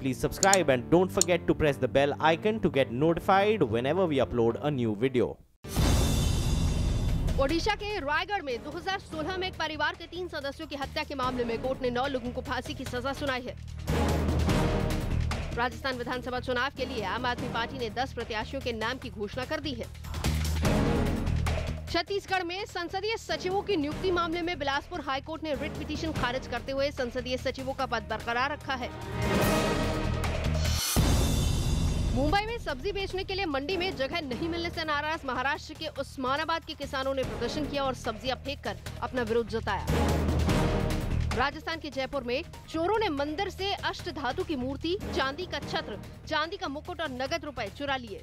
please subscribe and don't forget to press the bell icon to get notified whenever we upload a new video. Odisha के रायगढ़ में 2016 में एक परिवार के 3 सदस्यों की हत्या के मामले में कोर्ट ने 9 लोगों को फांसी की सजा सुनाई है। राजस्थान विधानसभा चुनाव के लिए आम आदमी पार्टी ने 10 प्रत्याशियों के नाम की घोषणा कर दी है। छत्तीसगढ़ में संसदीय सचिवों की नियुक्ति मामले में बिलासपुर हाईकोर्ट ने रिट पिटीशन खारिज करते हुए संसदीय सचिवों का पद बरकरार रखा है। मुंबई में सब्जी बेचने के लिए मंडी में जगह नहीं मिलने से नाराज महाराष्ट्र के उस्मानाबाद के किसानों ने प्रदर्शन किया और सब्जियां फेंककर अपना विरोध जताया। राजस्थान के जयपुर में चोरों ने मंदिर से अष्ट धातु की मूर्ति, चांदी का छत्र, चांदी का मुकुट और नगद रुपए चुरा लिए।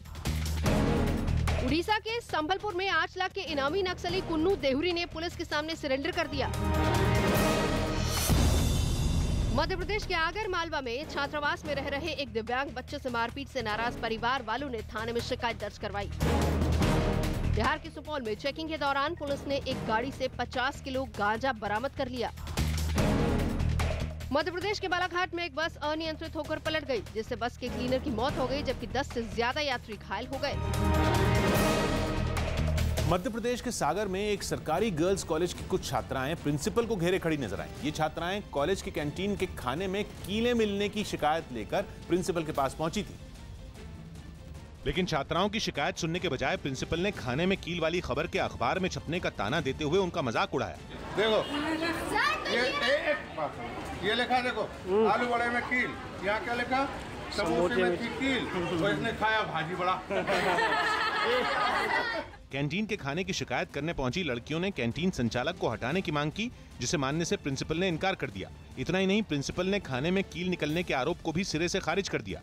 उड़ीसा के संबलपुर में 8 लाख के इनामी नक्सली कुन्नू देहुरी ने पुलिस के सामने सरेंडर कर दिया। मध्य प्रदेश के आगर मालवा में छात्रावास में रह रहे एक दिव्यांग बच्चे से मारपीट से नाराज परिवार वालों ने थाने में शिकायत दर्ज करवाई। बिहार के सुपौल में चेकिंग के दौरान पुलिस ने एक गाड़ी से 50 किलो गांजा बरामद कर लिया। मध्य प्रदेश के बालाघाट में एक बस अनियंत्रित होकर पलट गई, जिससे बस के क्लीनर की मौत हो गई, जबकि 10 से ज्यादा यात्री घायल हो गए। मध्य प्रदेश के सागर में एक सरकारी गर्ल्स कॉलेज की कुछ छात्राएं प्रिंसिपल को घेरे खड़ी नजर आईं। ये छात्राएं कॉलेज के कैंटीन के खाने में कीलें मिलने की शिकायत लेकर प्रिंसिपल के पास पहुंची थी, लेकिन छात्राओं की शिकायत सुनने के बजाय प्रिंसिपल ने खाने में कील वाली खबर के अखबार में छपने का ताना देते हुए उनका मजाक उड़ाया। देखो ये लिखा, देखो आलू बड़े में कील, यहाँ क्या लिखा, समोसे में कील, तो इसने खाया भाजी बड़ा। कैंटीन के खाने की शिकायत करने पहुंची लड़कियों ने कैंटीन संचालक को हटाने की मांग की, जिसे मानने से प्रिंसिपल ने इनकार कर दिया। इतना ही नहीं, प्रिंसिपल ने खाने में कील निकलने के आरोप को भी सिरे से खारिज कर दिया।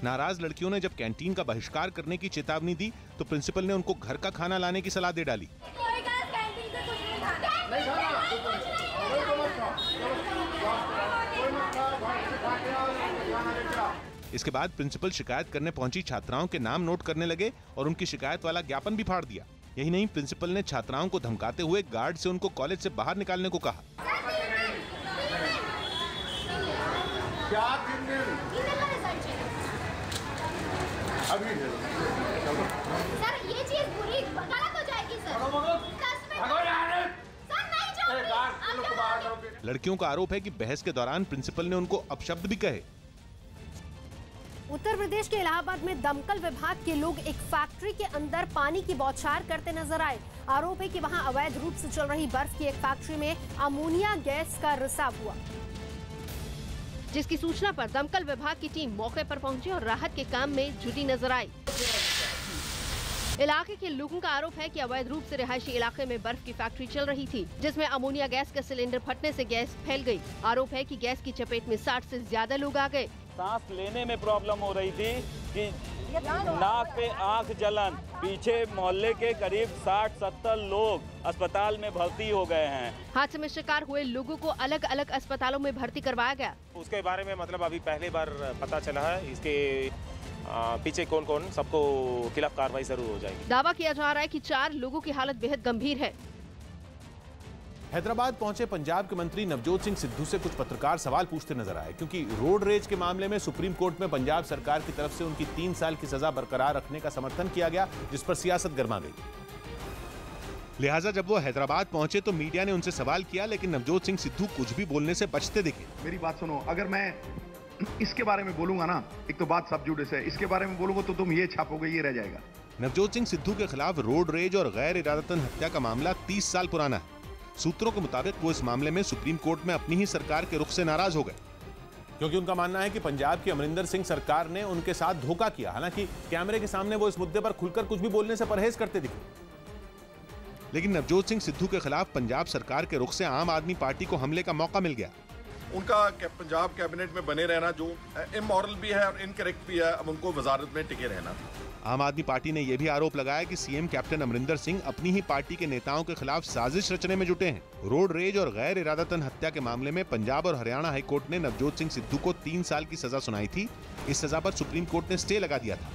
नाराज लड़कियों ने जब कैंटीन का बहिष्कार करने की चेतावनी दी तो प्रिंसिपल ने उनको घर का खाना लाने की सलाह दे डाली। इसके बाद प्रिंसिपल शिकायत करने पहुंची छात्राओं के नाम नोट करने लगे और उनकी शिकायत वाला ज्ञापन भी फाड़ दिया। यही नहीं, प्रिंसिपल ने छात्राओं को धमकाते हुए गार्ड से उनको कॉलेज से बाहर निकालने को कहा। सर ये चीज बुरी गलत हो जाएगी सर। लड़कियों का आरोप है कि बहस के दौरान प्रिंसिपल ने उनको अपशब्द भी कहे। उत्तर प्रदेश के इलाहाबाद में दमकल विभाग के लोग एक फैक्ट्री के अंदर पानी की बौछार करते नजर आए। आरोप है कि वहां अवैध रूप से चल रही बर्फ की एक फैक्ट्री में अमोनिया गैस का रिसाव हुआ, जिसकी सूचना पर दमकल विभाग की टीम मौके पर पहुंची और राहत के काम में जुटी नजर आई। इलाके के लोगों का आरोप है कि अवैध रूप से रिहायशी इलाके में बर्फ की फैक्ट्री चल रही थी, जिसमें अमोनिया गैस का सिलेंडर फटने से गैस फैल गई। आरोप है कि गैस की चपेट में 60 से ज्यादा लोग आ गए। सांस लेने में प्रॉब्लम हो रही थी कि नाक पे आंख जलन। पीछे मोहल्ले के करीब 60-70 लोग अस्पताल में भर्ती हो गए हैं। हादसे में शिकार हुए लोगों को अलग अलग अस्पतालों में भर्ती करवाया गया। उसके बारे में मतलब अभी पहली बार पता चला है। इसके पीछे कौन कौन, सबको खिलाफ कार्रवाई जरूर हो जाएगी। दावा किया जा रहा है कि 4 लोगों की हालत बेहद गंभीर है। हैदराबाद पहुंचे पंजाब के मंत्री नवजोत सिंह सिद्धू से कुछ पत्रकार सवाल पूछते नजर आए, क्योंकि रोड रेज के मामले में सुप्रीम कोर्ट में पंजाब सरकार की तरफ से उनकी 3 साल की सजा बरकरार रखने का समर्थन किया गया, जिस पर सियासत गर्मा गई। लिहाजा जब वो हैदराबाद पहुंचे तो मीडिया ने उनसे सवाल किया, लेकिन नवजोत सिंह सिद्धू कुछ भी बोलने से बचते दिखे। मेरी बात सुनो, अगर मैं इसके बारे में बोलूंगा ना, एक तो बात सब जुडिस है, इसके बारे में बोलूंगा तो तुम ये छापोगे, ये रह जाएगा। नवजोत सिंह सिद्धू के खिलाफ रोड रेज और गैर इरादतन हत्या का मामला 30 साल पुराना है। सूत्रों के मुताबिक वो इस मामले में सुप्रीम कोर्ट में अपनी ही सरकार के रुख से नाराज हो गए, क्योंकि उनका मानना है कि पंजाब की अमरिंदर सिंह सरकार ने उनके साथ धोखा किया। हालांकि कैमरे के सामने वो इस मुद्दे पर खुलकर कुछ भी बोलने से परहेज करते दिखे। लेकिन नवजोत सिंह सिद्धू के खिलाफ पंजाब सरकार के रुख से आम आदमी पार्टी को हमले का मौका मिल गया। उनका पंजाब कैबिनेट में बने रहना जो इमोरल भी है और इनकरेक्ट भी है, अब उनको वजारत में टिके रहना। आम आदमी पार्टी ने यह भी आरोप लगाया कि सीएम कैप्टन अमरिंदर सिंह अपनी ही पार्टी के नेताओं के खिलाफ साजिश रचने में जुटे हैं। रोड रेज और गैर इरादतन हत्या के मामले में पंजाब और हरियाणा हाईकोर्ट ने नवजोत सिंह सिद्धू को 3 साल की सजा सुनाई थी। इस सजा पर सुप्रीम कोर्ट ने स्टे लगा दिया था।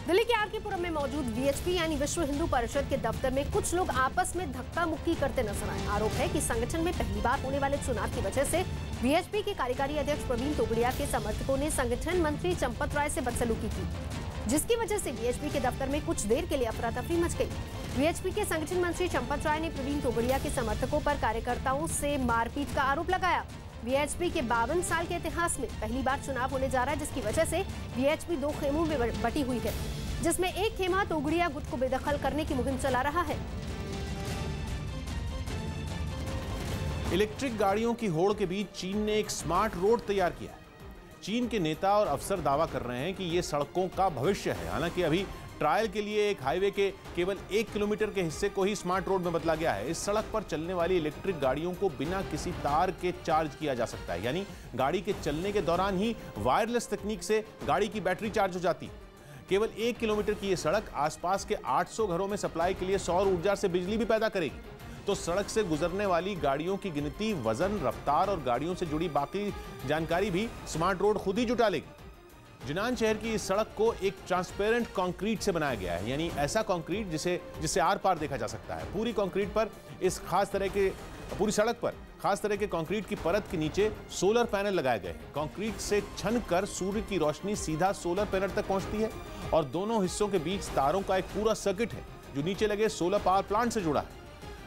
दिल्ली के आरकेपुरम में मौजूद वीएचपी यानी विश्व हिंदू परिषद के दफ्तर में कुछ लोग आपस में धक्का मुक्की करते नजर आए। आरोप है कि संगठन में पहली बार होने वाले चुनाव की वजह से वीएचपी के कार्यकारी अध्यक्ष प्रवीण तोगड़िया के समर्थकों ने संगठन मंत्री चंपत राय से बदसलूकी की, जिसकी वजह से वीएचपी के दफ्तर में कुछ देर के लिए अफरा तफरी मच गई। वीएचपी के संगठन मंत्री चंपत राय ने प्रवीण तोगड़िया के समर्थकों पर कार्यकर्ताओं से मारपीट का आरोप लगाया। वीएचपी के 52 साल के इतिहास में पहली बार चुनाव होने जा रहा है, जिसकी वजह से वीएचपी 2 खेमों में बटी हुई है, जिसमें एक खेमा तोगड़िया गुट को बेदखल करने की मुहिम चला रहा है। इलेक्ट्रिक गाड़ियों की होड़ के बीच चीन ने एक स्मार्ट रोड तैयार किया है। चीन के नेता और अफसर दावा कर रहे हैं कि ये सड़कों का भविष्य है। हालांकि अभी ट्रायल के लिए एक हाईवे के केवल 1 किलोमीटर के हिस्से को ही स्मार्ट रोड में बदला गया है। इस सड़क पर चलने वाली इलेक्ट्रिक गाड़ियों को बिना किसी तार के चार्ज किया जा सकता है, यानी गाड़ी के चलने के दौरान ही वायरलेस तकनीक से गाड़ी की बैटरी चार्ज हो जाती है। केवल 1 किलोमीटर की ये सड़क आसपास के 800 घरों में सप्लाई के लिए सौर ऊर्जा से बिजली भी पैदा करेगी। तो सड़क से गुजरने वाली गाड़ियों की गिनती, वजन, रफ्तार और गाड़ियों से जुड़ी बाकी जानकारी भी स्मार्ट रोड खुद ही जुटा लेगी। जिनान शहर की इस सड़क को एक ट्रांसपेरेंट कंक्रीट से बनाया गया है, यानी ऐसा कंक्रीट जिसे आर पार देखा जा सकता है। पूरी सड़क पर खास तरह के कंक्रीट की परत के नीचे सोलर पैनल लगाए गए हैं। कंक्रीट से छनकर सूर्य की रोशनी सीधा सोलर पैनल तक पहुंचती है और दोनों हिस्सों के बीच तारों का एक पूरा सर्किट है जो नीचे लगे सोलर पावर प्लांट से जुड़ा है।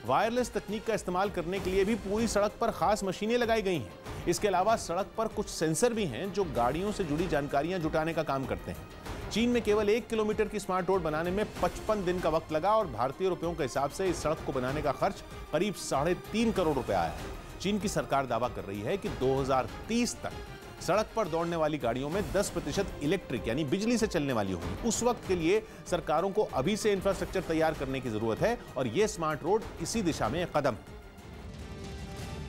वायरलेस तकनीक का इस्तेमाल करने के लिए भी पूरी सड़क पर खास मशीनें लगाई गई हैं। इसके अलावा सड़क पर कुछ सेंसर भी हैं जो गाड़ियों से जुड़ी जानकारियां जुटाने का काम करते हैं। चीन में केवल 1 किलोमीटर की स्मार्ट रोड बनाने में 55 दिन का वक्त लगा और भारतीय रुपयों के हिसाब से इस सड़क को बनाने का खर्च करीब 3.5 करोड़ रुपए आया है। चीन की सरकार दावा कर रही है कि 2030 तक सड़क पर दौड़ने वाली गाड़ियों में 10% इलेक्ट्रिक यानी बिजली से चलने वाली होगी। उस वक्त के लिए सरकारों को अभी से इंफ्रास्ट्रक्चर तैयार करने की जरूरत है और यह स्मार्ट रोड इसी दिशा में एक कदम है।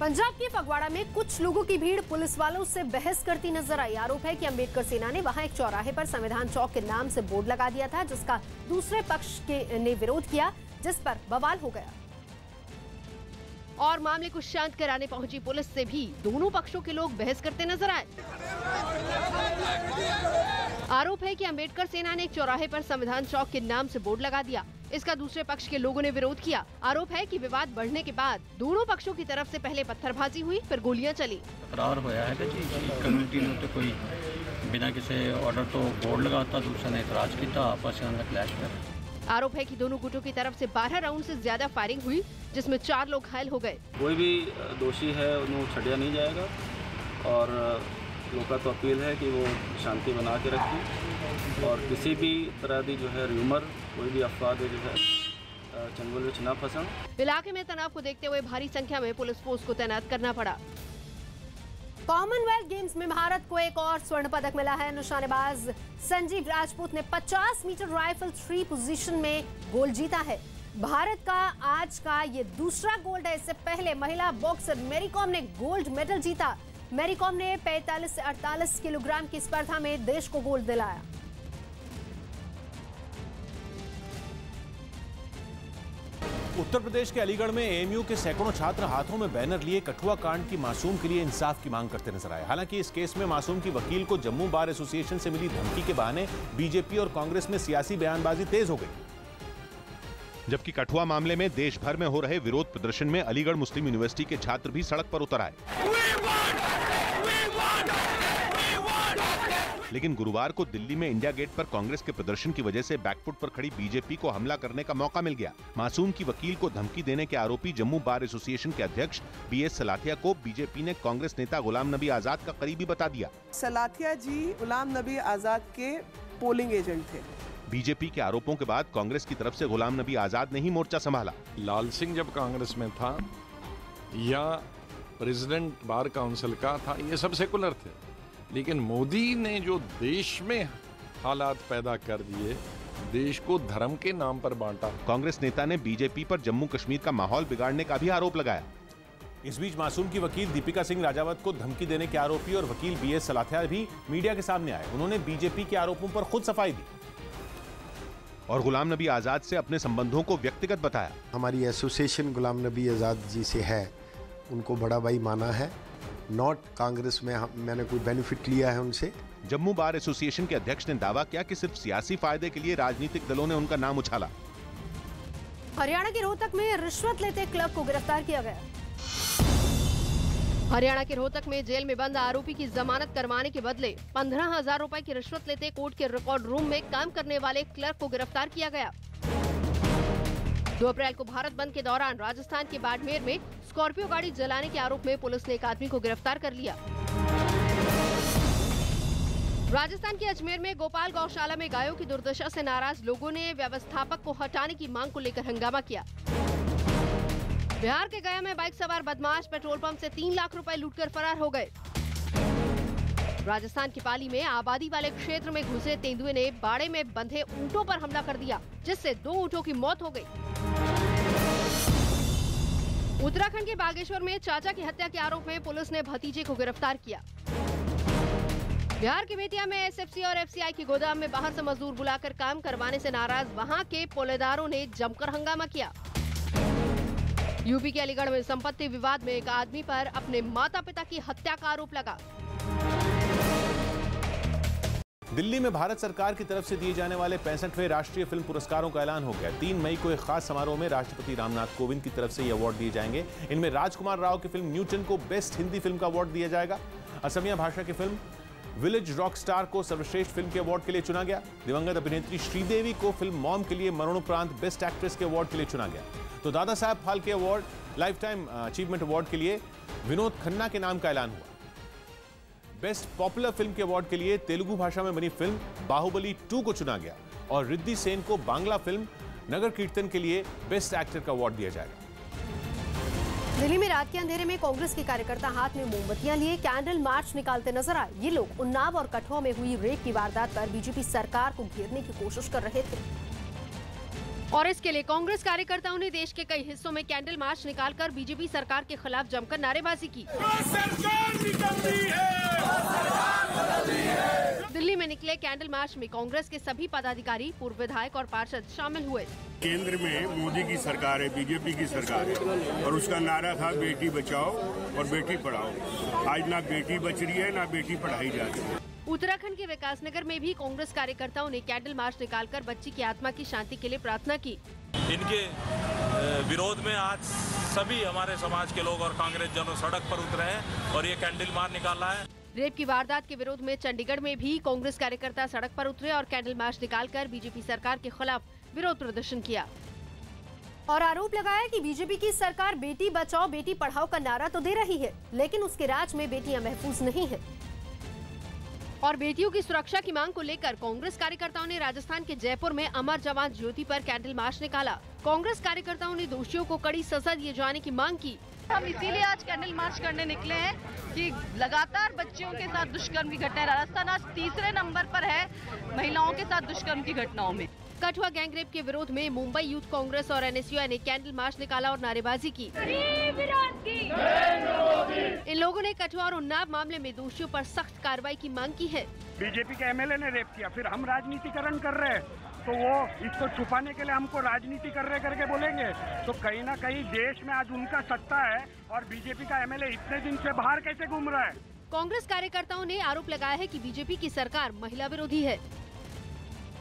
पंजाब के फगवाड़ा में कुछ लोगों की भीड़ पुलिस वालों से बहस करती नजर आई। आरोप है कि अंबेडकर सेना ने वहां एक चौराहे पर संविधान चौक के नाम से बोर्ड लगा दिया था, जिसका दूसरे पक्ष ने विरोध किया, जिस पर बवाल हो गया। और मामले को शांत कराने पहुंची पुलिस से भी दोनों पक्षों के लोग बहस करते नजर आए। आरोप है कि अंबेडकर सेना ने एक चौराहे पर संविधान चौक के नाम से बोर्ड लगा दिया। इसका दूसरे पक्ष के लोगों ने विरोध किया। आरोप है कि विवाद बढ़ने के बाद दोनों पक्षों की तरफ से पहले पत्थरबाजी हुई, फिर गोलियां चली। तकरार होया है कि कम्युनिटी ने तो कोई बिना किसी ऑर्डर तो बोर्ड लगाता, दूसरे ने इतराज किया, आपस में क्लैश कर। आरोप है कि दोनों गुटों की तरफ से 12 राउंड से ज्यादा फायरिंग हुई, जिसमें 4 लोग घायल हो गए। कोई भी दोषी है उन्हें छड़िया नहीं जाएगा और लोगों का तो अपील है कि वो शांति बना के रखें और किसी भी तरह की जो है र्यूमर, कोई भी अफवाह जो है चंगुल में न फंसा। इलाके में तनाव को देखते हुए भारी संख्या में पुलिस फोर्स को तैनात करना पड़ा। कॉमनवेल्थ गेम्स में भारत को एक और स्वर्ण पदक मिला है। निशानेबाज संजीव राजपूत ने 50 मीटर राइफल 3 पोजीशन में गोल्ड जीता है। भारत का आज का ये दूसरा गोल्ड है। इससे पहले महिला बॉक्सर मैरी कॉम ने गोल्ड मेडल जीता। मैरी कॉम ने 45 से 48 किलोग्राम की स्पर्धा में देश को गोल्ड दिलाया। उत्तर प्रदेश के अलीगढ़ में एएमयू के सैकड़ों छात्र हाथों में बैनर लिए कठुआ कांड की मासूम के लिए इंसाफ की मांग करते नजर आए। हालांकि इस केस में मासूम की वकील को जम्मू बार एसोसिएशन से मिली धमकी के बहाने बीजेपी और कांग्रेस में सियासी बयानबाजी तेज हो गई। जबकि कठुआ मामले में देश भर में हो रहे विरोध प्रदर्शन में अलीगढ़ मुस्लिम यूनिवर्सिटी के छात्र भी सड़क पर उतर आए। लेकिन गुरुवार को दिल्ली में इंडिया गेट पर कांग्रेस के प्रदर्शन की वजह से बैकफुट पर खड़ी बीजेपी को हमला करने का मौका मिल गया। मासूम की वकील को धमकी देने के आरोपी जम्मू बार एसोसिएशन के अध्यक्ष बीएस सलाथिया को बीजेपी ने कांग्रेस नेता गुलाम नबी आजाद का करीबी बता दिया। सलाथिया जी गुलाम नबी आजाद के पोलिंग एजेंट थे। बीजेपी के आरोपों के बाद कांग्रेस की तरफ से गुलाम नबी आजाद ने ही मोर्चा संभाला। लाल सिंह जब कांग्रेस में था या प्रेसिडेंट बार काउंसिल का था, ये सब सेकुलर थे, लेकिन मोदी ने जो देश में हालात पैदा कर दिए, देश को धर्म के नाम पर बांटा। कांग्रेस नेता ने बीजेपी पर जम्मू कश्मीर का माहौल बिगाड़ने का भी आरोप लगाया। इस बीच मासूम की वकील दीपिका सिंह राजावत को धमकी देने के आरोपी और वकील बीएस सलाथिया भी मीडिया के सामने आए। उन्होंने बीजेपी के आरोपों पर खुद सफाई दी और गुलाम नबी आजाद से अपने संबंधों को व्यक्तिगत बताया। हमारी एसोसिएशन गुलाम नबी आजाद जी से है, उनको बड़ा भाई माना है। नॉट कांग्रेस में मैंने कोई बेनिफिट लिया है उनसे। जम्मू बार एसोसिएशन के अध्यक्ष ने दावा किया कि सिर्फ सियासी फायदे के लिए राजनीतिक दलों ने उनका नाम उछाला। हरियाणा के रोहतक में रिश्वत लेते क्लर्क को गिरफ्तार किया गया। हरियाणा के रोहतक में जेल में बंद आरोपी की जमानत करवाने के बदले 15,000 रुपए की रिश्वत लेते कोर्ट के रिकॉर्ड रूम में काम करने वाले क्लर्क को गिरफ्तार किया गया। 2 अप्रैल को भारत बंद के दौरान राजस्थान के बाड़मेर में स्कॉर्पियो गाड़ी जलाने के आरोप में पुलिस ने एक आदमी को गिरफ्तार कर लिया। राजस्थान के अजमेर में गोपाल गौशाला में गायों की दुर्दशा से नाराज लोगों ने व्यवस्थापक को हटाने की मांग को लेकर हंगामा किया। बिहार के गया में बाइक सवार बदमाश पेट्रोल पंप से 3 लाख रुपए लूटकर फरार हो गए। राजस्थान की पाली में आबादी वाले क्षेत्र में घुसे तेंदुए ने बाड़े में बंधे ऊंटों पर हमला कर दिया, जिससे 2 ऊंटों की मौत हो गई। उत्तराखंड के बागेश्वर में चाचा की हत्या के आरोप में पुलिस ने भतीजे को गिरफ्तार किया। बिहार के बेतिया में एसएफसी और एफसीआई के गोदाम में बाहर से मजदूर बुलाकर काम करवाने से नाराज वहां के पोलेदारों ने जमकर हंगामा किया। यूपी के अलीगढ़ में संपत्ति विवाद में एक आदमी पर अपने माता पिता की हत्या का आरोप लगा। दिल्ली में भारत सरकार की तरफ से दिए जाने वाले 65वें राष्ट्रीय फिल्म पुरस्कारों का ऐलान हो गया। 3 मई को एक खास समारोह में राष्ट्रपति रामनाथ कोविंद की तरफ से ये अवार्ड दिए जाएंगे। इनमें राजकुमार राव की फिल्म न्यूटन को बेस्ट हिंदी फिल्म का अवार्ड दिया जाएगा। असमिया भाषा की फिल्म विलेज रॉक स्टार को सर्वश्रेष्ठ फिल्म के अवार्ड के लिए चुना गया। दिवंगत अभिनेत्री श्रीदेवी को फिल्म मॉम के लिए मरणोपरांत बेस्ट एक्ट्रेस के अवार्ड के लिए चुना गया। तो Dada Saheb Phalke award life time achievement award के लिए विनोद खन्ना के नाम का ऐलान हुआ। बेस्ट पॉपुलर फिल्म के अवार्ड के लिए तेलुगु भाषा में बनी फिल्म बाहुबली 2 को चुना गया और रिद्धि सेन को बांग्ला फिल्म नगर कीर्तन के लिए बेस्ट एक्टर का अवार्ड दिया जाएगा। दिल्ली में रात के अंधेरे में कांग्रेस के कार्यकर्ता हाथ में मोमबत्तियां लिए कैंडल मार्च निकालते नजर आए। ये लोग उन्नाव और कठुआ में हुई रेप की वारदात पर बीजेपी सरकार को घेरने की कोशिश कर रहे थे और इसके लिए कांग्रेस कार्यकर्ताओं ने देश के कई हिस्सों में कैंडल मार्च निकालकर बीजेपी सरकार के खिलाफ जमकर नारेबाजी की। दिल्ली में निकले कैंडल मार्च में कांग्रेस के सभी पदाधिकारी, पूर्व विधायक और पार्षद शामिल हुए। केंद्र में मोदी की सरकार है, बीजेपी की सरकार है और उसका नारा था बेटी बचाओ और बेटी पढ़ाओ। आज ना बेटी बच रही है ना बेटी पढ़ाई जा रही है। उत्तराखंड के विकासनगर में भी कांग्रेस कार्यकर्ताओं ने कैंडल मार्च निकालकर बच्ची की आत्मा की शांति के लिए प्रार्थना की। इनके विरोध में आज सभी हमारे समाज के लोग और कांग्रेस जनों सड़क पर उतरे हैं और ये कैंडल मार्च निकाला है। रेप की वारदात के विरोध में चंडीगढ़ में भी कांग्रेस कार्यकर्ता सड़क पर उतरे और कैंडल मार्च निकालकर बीजेपी सरकार के खिलाफ विरोध प्रदर्शन किया और आरोप लगाया कि बीजेपी की सरकार बेटी बचाओ बेटी पढ़ाओ का नारा तो दे रही है, लेकिन उसके राज में बेटियां महफूज नहीं है। और बेटियों की सुरक्षा की मांग को लेकर कांग्रेस कार्यकर्ताओं ने राजस्थान के जयपुर में अमर जवान ज्योति पर कैंडल मार्च निकाला। कांग्रेस कार्यकर्ताओं ने दोषियों को कड़ी सजा दिए जाने की मांग की। हम इसीलिए आज कैंडल मार्च करने निकले हैं कि लगातार बच्चियों के साथ दुष्कर्म की घटनाएं, राजस्थान आज 3रे नंबर पर है महिलाओं के साथ दुष्कर्म की घटनाओं में। कठुआ गैंगरेप के विरोध में मुंबई यूथ कांग्रेस और एनएसयूआई ने कैंडल मार्च निकाला और नारेबाजी की। इन लोगों ने कठुआ और उन्नाव मामले में दोषियों पर सख्त कार्रवाई की मांग की है। बीजेपी के एमएलए ने रेप किया, फिर हम राजनीतिकरण कर रहे हैं तो वो इसको छुपाने के लिए हमको राजनीति कर रहे करके बोलेंगे। तो कहीं ना कहीं देश में आज उनका सत्ता है और बीजेपी का एमएलए इतने दिन से बाहर कैसे घूम रहा है। कांग्रेस कार्यकर्ताओं ने आरोप लगाया है कि बीजेपी की सरकार महिला विरोधी है।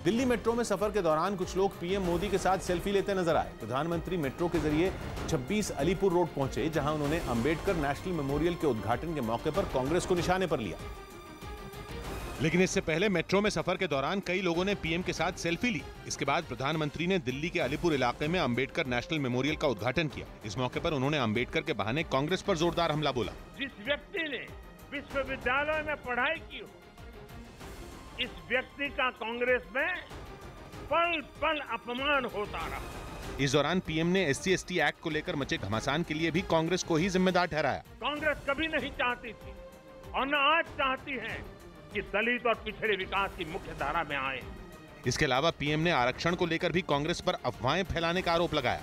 दिल्ली मेट्रो में सफर के दौरान कुछ लोग पीएम मोदी के साथ सेल्फी लेते नजर आए। प्रधानमंत्री मेट्रो के जरिए 26 अलीपुर रोड पहुंचे, जहां उन्होंने अंबेडकर नेशनल मेमोरियल के उद्घाटन के मौके पर कांग्रेस को निशाने पर लिया। लेकिन इससे पहले मेट्रो में सफर के दौरान कई लोगों ने पीएम के साथ सेल्फी ली। इसके बाद प्रधानमंत्री ने दिल्ली के अलीपुर इलाके में अंबेडकर नेशनल मेमोरियल का उद्घाटन किया। इस मौके पर उन्होंने अंबेडकर के बहाने कांग्रेस पर जोरदार हमला बोला। जिस व्यक्ति ने विश्वविद्यालय में पढ़ाई की हो, इस व्यक्ति का कांग्रेस में पल पल अपमान होता रहा। इस दौरान पीएम ने SC/ST एक्ट को लेकर मचे घमासान के लिए भी कांग्रेस को ही जिम्मेदार ठहराया। कांग्रेस कभी नहीं चाहती थी और न आज चाहती है कि दलित और पिछड़े विकास की मुख्य धारा में आए। इसके अलावा पीएम ने आरक्षण को लेकर भी कांग्रेस पर अफवाहें फैलाने का आरोप लगाया।